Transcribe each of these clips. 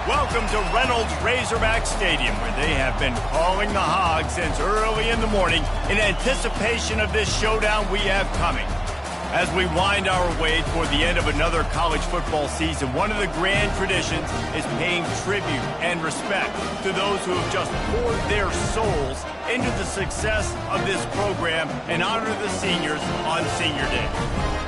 Welcome to Reynolds Razorback Stadium, where they have been calling the Hogs since early in the morning in anticipation of this showdown we have coming. As we wind our way toward the end of another college football season, one of the grand traditions is paying tribute and respect to those who have just poured their souls into the success of this program and honor the seniors on Senior Day.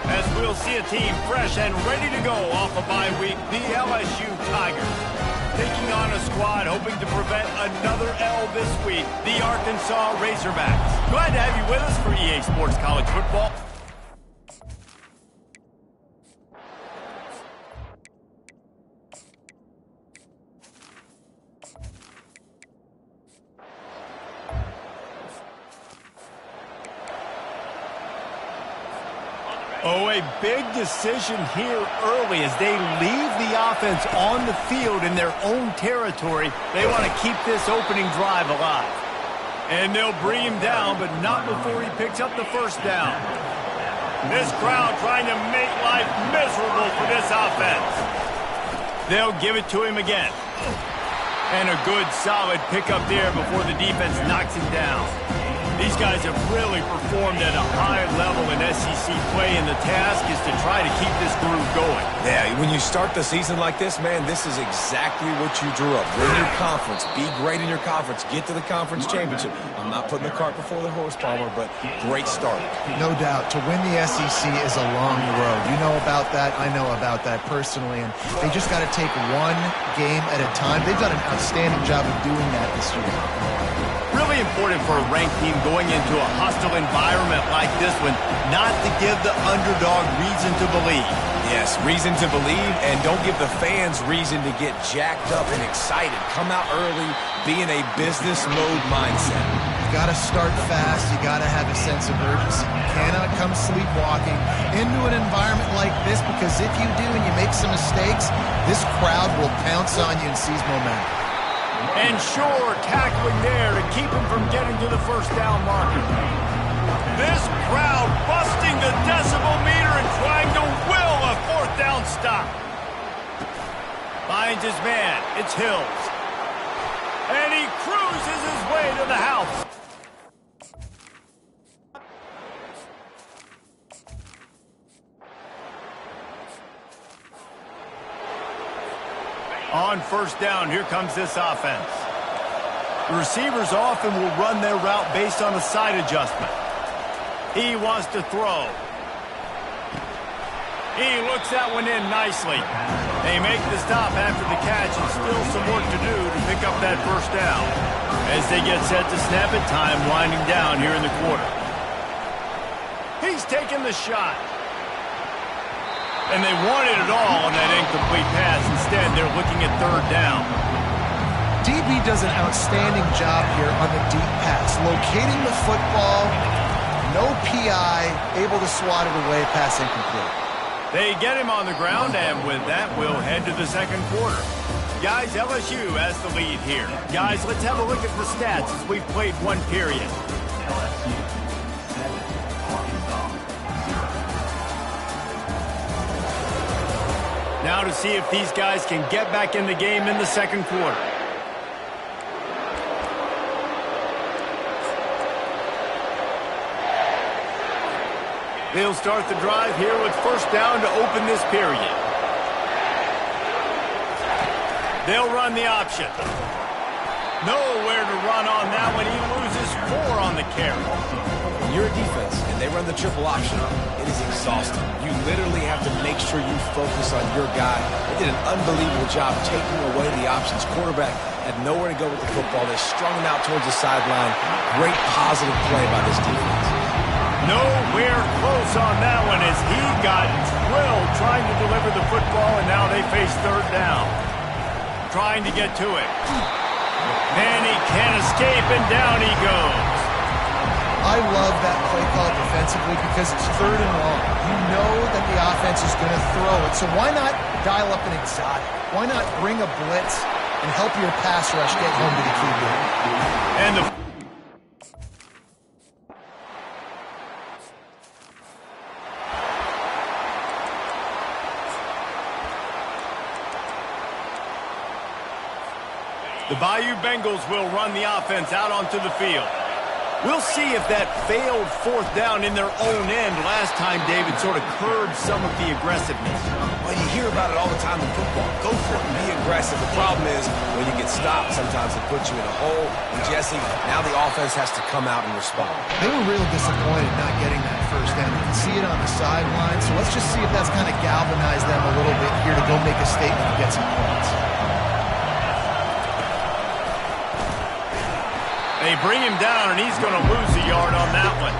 As we'll see a team fresh and ready to go off a bye week, the LSU Tigers. Taking on a squad hoping to prevent another L this week, the Arkansas Razorbacks. Glad to have you with us for EA Sports College Football. Oh, a big decision here early as they leave the offense on the field in their own territory. They want to keep this opening drive alive. And they'll bring him down, but not before he picks up the first down. This crowd trying to make life miserable for this offense. They'll give it to him again. And a good, solid pickup there before the defense knocks him down. These guys have really performed at a high level in SEC play, and the task is to try to keep this groove going. Yeah, when you start the season like this, man, this is exactly what you drew up. Win your conference, be great in your conference, get to the conference championship. I'm not putting the cart before the horse, Palmer, but great start. No doubt. To win the SEC is a long road. You know about that. I know about that personally, and they just got to take one game at a time. They've done an outstanding job of doing that this year. Really important for a ranked team going into a hostile environment like this one, not to give the underdog reason to believe. Yes, reason to believe, and don't give the fans reason to get jacked up and excited. Come out early, be in a business mode mindset. You got to start fast. You got to have a sense of urgency. You cannot come sleepwalking into an environment like this, because if you do and you make some mistakes, this crowd will pounce on you and seize momentum. And sure, tackling there to keep him from getting to the first down marker. This crowd busting the decibel meter and trying to will a fourth down stop. Finds his man. It's Hills. And he cruises his way to the house. On first down, here comes this offense. The receivers often will run their route based on a side adjustment. He wants to throw. He looks that one in nicely. They make the stop after the catch, and still some work to do to pick up that first down. As they get set to snap it, time winding down here in the quarter. He's taking the shot. And they wanted it all on that incomplete pass. Instead, they're looking at third down. DB does an outstanding job here on the deep pass. Locating the football, no PI, able to swat it away, pass incomplete. They get him on the ground, and with that, we'll head to the second quarter. Guys, LSU has the lead here. Guys, let's have a look at the stats as we've played one period. Now to see if these guys can get back in the game in the second quarter. They'll start the drive here with first down to open this period. They'll run the option. Nowhere to run on that one. He loses 4 on the carry. When you're a defense and they run the triple option, it is exhausting. You literally have to make sure you focus on your guy. They did an unbelievable job taking away the options. Quarterback had nowhere to go with the football. They strung him out towards the sideline. Great positive play by this defense. Nowhere close on that one as he got drilled trying to deliver the football, and now they face third down. Trying to get to it. And he can't escape, and down he goes. I love that play call defensively because it's third and long. You know that the offense is going to throw it, so why not dial up an exotic? Why not bring a blitz and help your pass rush get home to the QB? And the The Bayou Bengals will run the offense out onto the field. We'll see if that failed fourth down in their own end last time, David, sort of curbed some of the aggressiveness. Well, you hear about it all the time in football. Go for it and be aggressive. The problem is when you get stopped, sometimes it puts you in a hole. And, Jesse, now the offense has to come out and respond. They were real disappointed not getting that first down. You can see it on the sideline. So let's just see if that's kind of galvanized them a little bit here to go make a statement and get some points. They bring him down, and he's going to lose a yard on that one.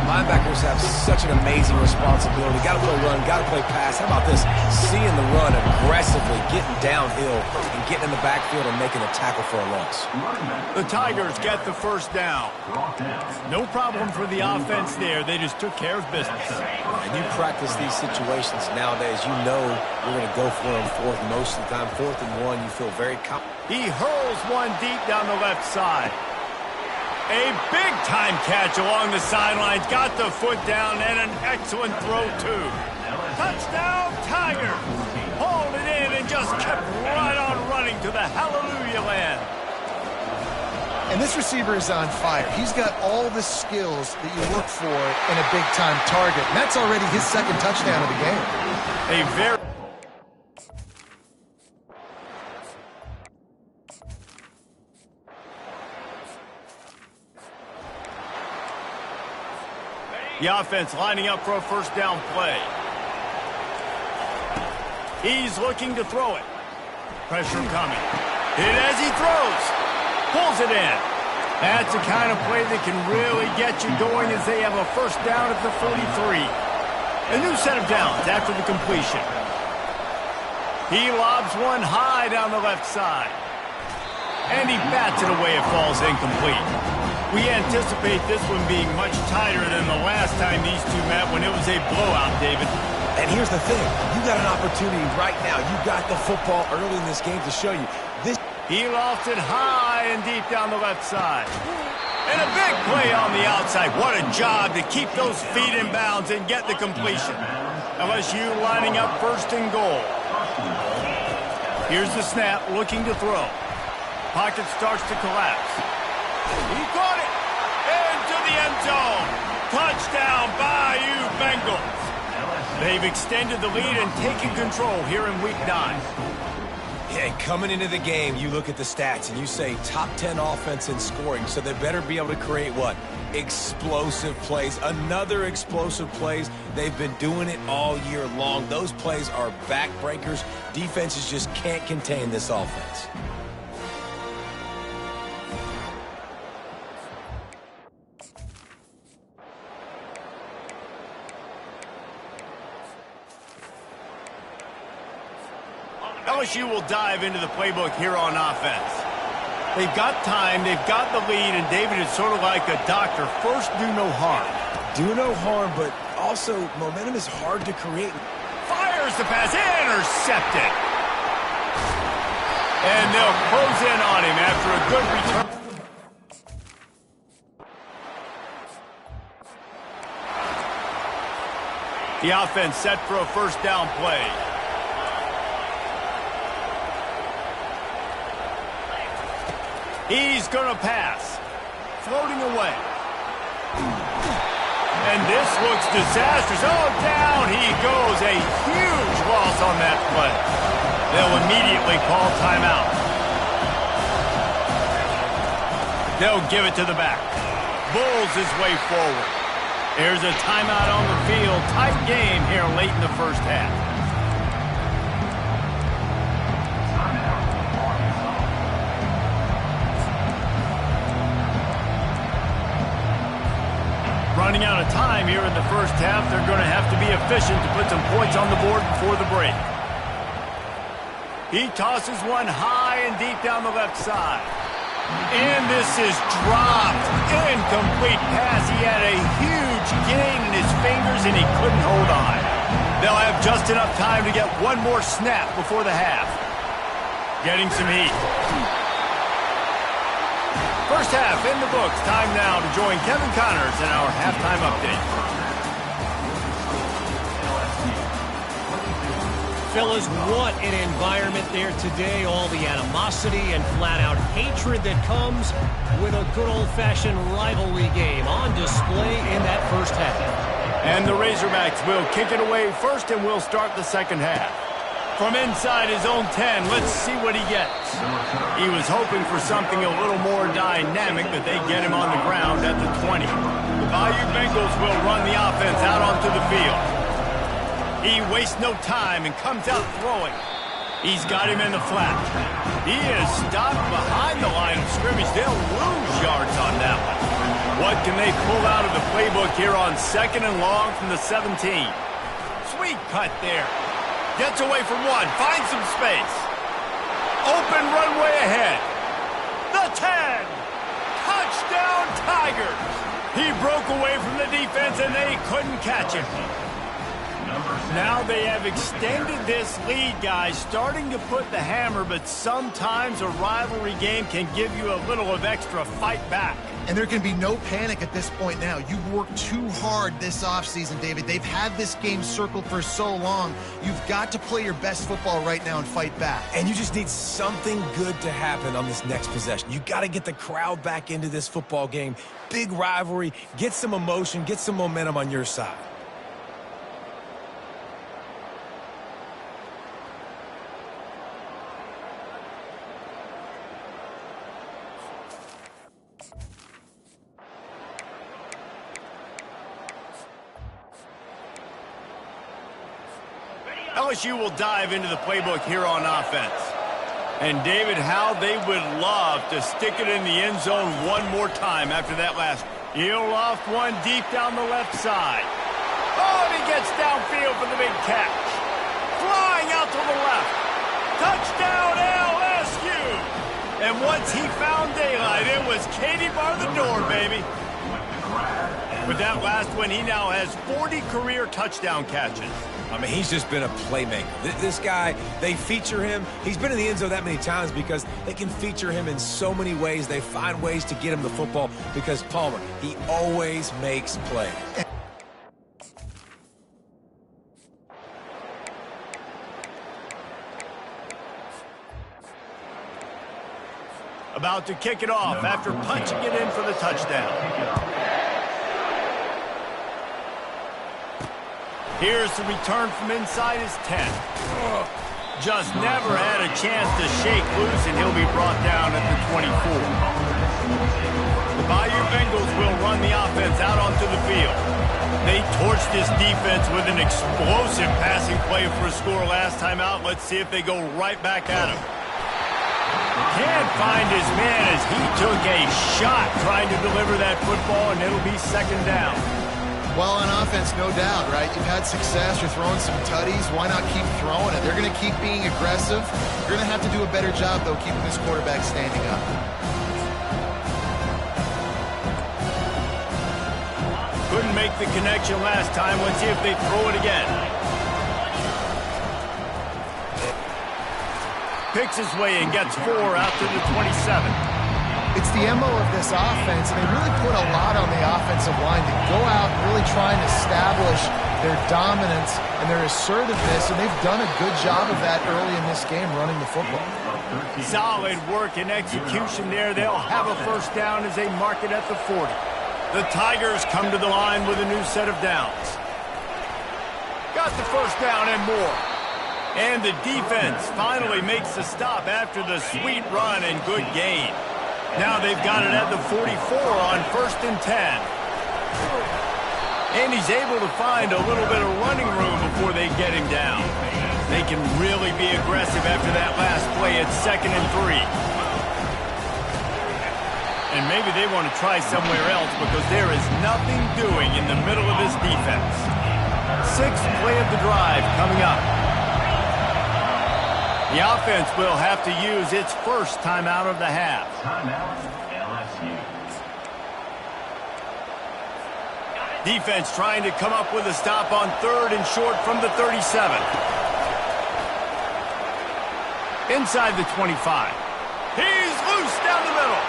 Linebackers have such an amazing responsibility. Got to play run, got to play pass. How about this? Seeing the run aggressively, getting downhill, and getting in the backfield and making a tackle for a loss. The Tigers get the first down. No problem for the offense there. They just took care of business. And you practice these situations nowadays, you know you're going to go for them fourth most of the time. 4th and 1, you feel very confident. He hurls one deep down the left side. A big-time catch along the sidelines. Got the foot down and an excellent throw, too. Touchdown, Tigers! Hauled it in and just kept right on running to the hallelujah land. And this receiver is on fire. He's got all the skills that you look for in a big-time target. And that's already his second touchdown of the game. A very... The offense lining up for a first down play. He's looking to throw it. Pressure coming. Hit as he throws. Pulls it in. That's the kind of play that can really get you going as they have a first down at the 43. A new set of downs after the completion. He lobs one high down the left side. And he bats it away. It falls incomplete. We anticipate this one being much tighter than the last time these two met when it was a blowout, David. And here's the thing. You got an opportunity right now. You got the football early in this game to show you. He lofts it high and deep down the left side. And a big play on the outside. What a job to keep those feet in bounds and get the completion. LSU lining up first and goal. Here's the snap, looking to throw. Pocket starts to collapse. He caught it into the end zone. Touchdown, Bayou Bengals. They've extended the lead and taken control here in Week 9. Yeah, coming into the game, you look at the stats and you say top 10 offense in scoring, so they better be able to create what? Explosive plays. Another explosive plays. They've been doing it all year long. Those plays are backbreakers. Defenses just can't contain this offense. LSU will dive into the playbook here on offense. They've got time, they've got the lead, and David is sort of like a doctor. First, do no harm. Do no harm, but also momentum is hard to create. Fires the pass, intercepted. And they'll close in on him after a good return. The offense set for a first down play. He's going to pass. Floating away. And this looks disastrous. Oh, down he goes. A huge loss on that play. They'll immediately call timeout. They'll give it to the back. Bulls his way forward. There's a timeout on the field. Tight game here late in the first half. Running out of time here in the first half. They're going to have to be efficient to put some points on the board before the break. He tosses one high and deep down the left side. And this is dropped. Incomplete pass. He had a huge gain in his fingers and he couldn't hold on. They'll have just enough time to get one more snap before the half. Getting some heat. First half in the books. Time now to join Kevin Connors in our halftime update. Fellas, what an environment there today. All the animosity and flat-out hatred that comes with a good old-fashioned rivalry game on display in that first half. And the Razorbacks will kick it away first, and we'll start the second half. From inside his own 10, let's see what he gets. He was hoping for something a little more dynamic, but they get him on the ground at the 20. The Bayou Bengals will run the offense out onto the field. He wastes no time and comes out throwing. He's got him in the flat. He is stopped behind the line of scrimmage. They'll lose yards on that one. What can they pull out of the playbook here on 2nd and long from the 17? Sweet cut there. Gets away from one. Finds some space. Open runway ahead. The 10. Touchdown Tigers. He broke away from the defense and they couldn't catch him. Now they have extended this lead, guys, starting to put the hammer, but sometimes a rivalry game can give you a little of extra fight back. And there can be no panic at this point now. You've worked too hard this offseason, David. They've had this game circled for so long. You've got to play your best football right now and fight back. And you just need something good to happen on this next possession. You got to get the crowd back into this football game. Big rivalry. Get some emotion. Get some momentum on your side. LSU will dive into the playbook here on offense. And, David, how they would love to stick it in the end zone one more time after that last. He'll loft one deep down the left side. Oh, and he gets downfield for the big catch. Flying out to the left. Touchdown, LSU! And once he found daylight, it was Katie bar the door, baby. With that last one, he now has 40 career touchdown catches. I mean, he's just been a playmaker. This guy, they feature him. He's been in the end zone that many times because they can feature him in so many ways. They find ways to get him the football because Palmer, he always makes plays. About to kick it off after punching it in for the touchdown. Here's the return from inside his 10. Just never had a chance to shake loose, and he'll be brought down at the 24. The Bayou Bengals will run the offense out onto the field. They torched this defense with an explosive passing play for a score last time out. Let's see if they go right back at him. Can't find his man as he took a shot trying to deliver that football, and it'll be 2nd down. Well, on offense, no doubt, right? You've had success. You're throwing some tutties. Why not keep throwing it? They're going to keep being aggressive. You're going to have to do a better job, though, keeping this quarterback standing up. Couldn't make the connection last time. Let's see if they throw it again. Picks his way and gets 4 out to the 27. It's the MO of this offense, and they really put a lot on the offensive line to go out and really try and establish their dominance and their assertiveness, and they've done a good job of that early in this game running the football. Solid work and execution there. They'll have a first down as they mark it at the 40. The Tigers come to the line with a new set of downs. Got the first down and more. And the defense finally makes the stop after the sweet run and good gain. Now they've got it at the 44 on 1st and 10. And he's able to find a little bit of running room before they get him down. They can really be aggressive after that last play at 2nd and 3. And maybe they want to try somewhere else because there is nothing doing in the middle of this defense. 6th play of the drive coming up. The offense will have to use its first timeout of the half. Timeout, LSU. Defense trying to come up with a stop on 3rd and short from the 37. Inside the 25. He's loose down the middle.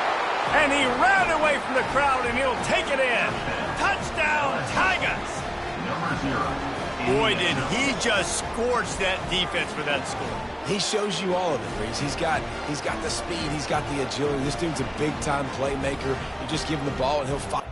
And he ran away from the crowd, and he'll take it in. Touchdown, Tigers. Number 0. Boy, did he just scorch that defense for that score. He shows you all of it, Reese. He's got the speed. He's got the agility. This dude's a big-time playmaker. You just give him the ball, and he'll fight.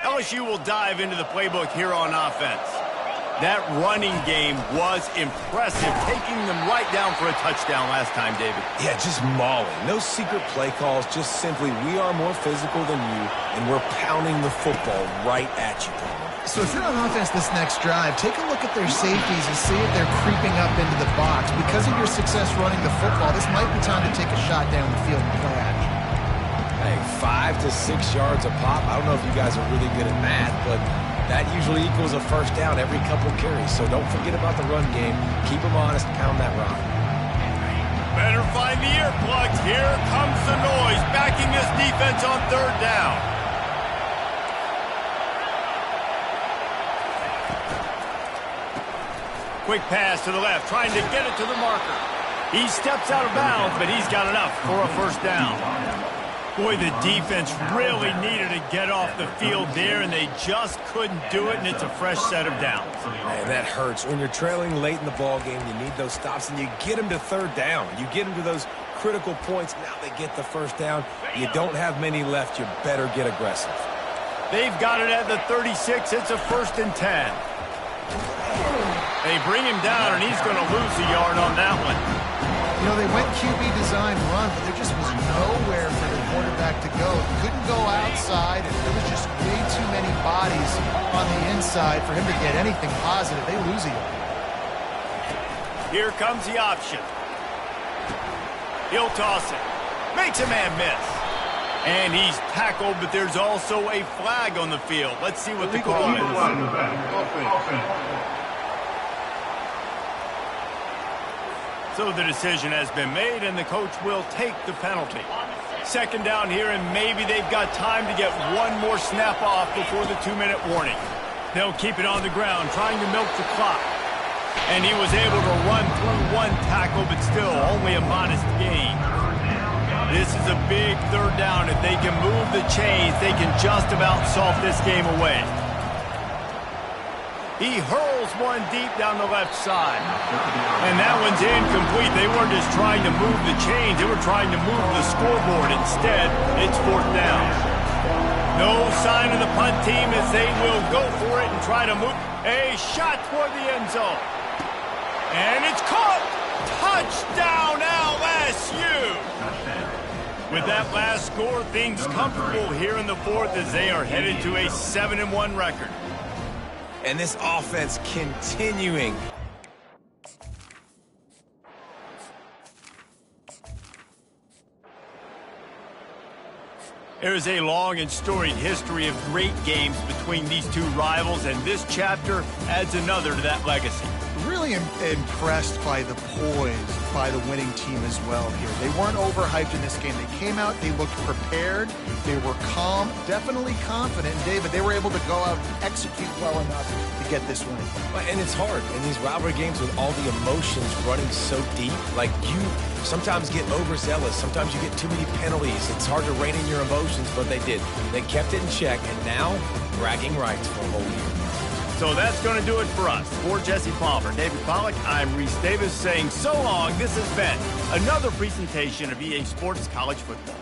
LSU will dive into the playbook here on offense. That running game was impressive, taking them right down for a touchdown last time, David. Yeah, just mauling. No secret play calls, just simply we are more physical than you, and we're pounding the football right at you. So if you're on offense this next drive, take a look at their safeties and see if they're creeping up into the box. Because of your success running the football, this might be time to take a shot down the field and play action. Hey, 5 to 6 yards a pop. I don't know if you guys are really good at math, but that usually equals a first down every couple carries. So don't forget about the run game. Keep them honest, pound that rock. Better find the earplugs. Here comes the noise, backing this defense on third down. Quick pass to the left, trying to get it to the marker. He steps out of bounds, but he's got enough for a first down. Boy, the defense really needed to get off the field there, and they just couldn't do it, and it's a fresh set of downs. Man, that hurts. When you're trailing late in the ball game, you need those stops, and you get them to third down. You get them to those critical points. Now they get the first down. You don't have many left. You better get aggressive. They've got it at the 36. It's a 1st and 10. They bring him down, and he's going to lose a yard on that one. You know, they went QB design run, but there just was nowhere for the quarterback to go. Couldn't go outside, and there was just way too many bodies on the inside for him to get anything positive. They lose a yard. Here comes the option. He'll toss it. Makes a man miss. And he's tackled, but there's also a flag on the field. Let's see what the call is. So the decision has been made, and the coach will take the penalty. 2nd down here, and maybe they've got time to get one more snap off before the 2-minute warning. They'll keep it on the ground, trying to milk the clock. And he was able to run through one tackle, but still only a modest gain. This is a big 3rd down. If they can move the chains, they can just about solve this game away. He hurls one deep down the left side. And that one's incomplete. They weren't just trying to move the chains. They were trying to move the scoreboard. Instead, it's 4th down. No sign of the punt team as they will go for it and try to move. A shot toward the end zone. And it's caught. Touchdown, LSU. With that last score, things comfortable here in the 4th as they are headed to a 7-1 record. And this offense continuing. There is a long and storied history of great games between these two rivals, and this chapter adds another to that legacy. Really impressed by the poise by the winning team as well here. They weren't overhyped in this game. They came out, they looked prepared, they were calm, definitely confident. And David, they were able to go out and execute well enough to get this win. And it's hard in these rivalry games with all the emotions running so deep. Like, you sometimes get overzealous. Sometimes you get too many penalties. It's hard to rein in your emotions, but they did. They kept it in check, and now bragging rights for a whole year. So that's going to do it for us. For Jesse Palmer, David Pollack, I'm Reese Davis saying so long. This has been another presentation of EA Sports College Football.